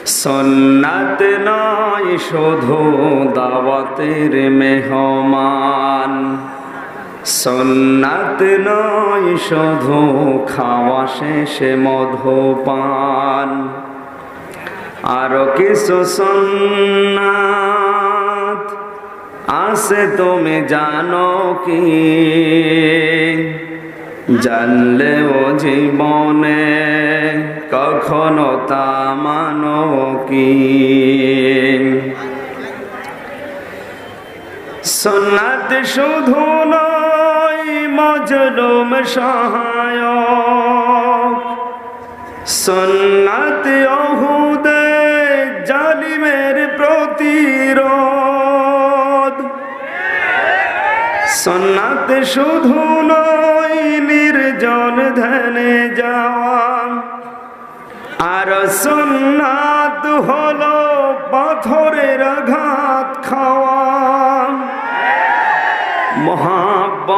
সুন্নাত নয় শুধু দাওয়াতের মেহমান, সুন্নাত নয় শুধু খাওয়া শেষে মধুপান, আরো কিছু সুন্নাত আছে তুমি জানো কি? জানলেও জীবনে কখনো তা মানো কি? সুন্নাত শুধু নয় মজলুম সহায়ক, সুন্নাত ওহুদে জালিমের প্রতিরোধ, সুন্নাত শুধু নয় নির্জন ধ্যানে যাওয়া, আর সুন্নাত হলো পাথরের আঘাত খাওয়া। মহাব্বত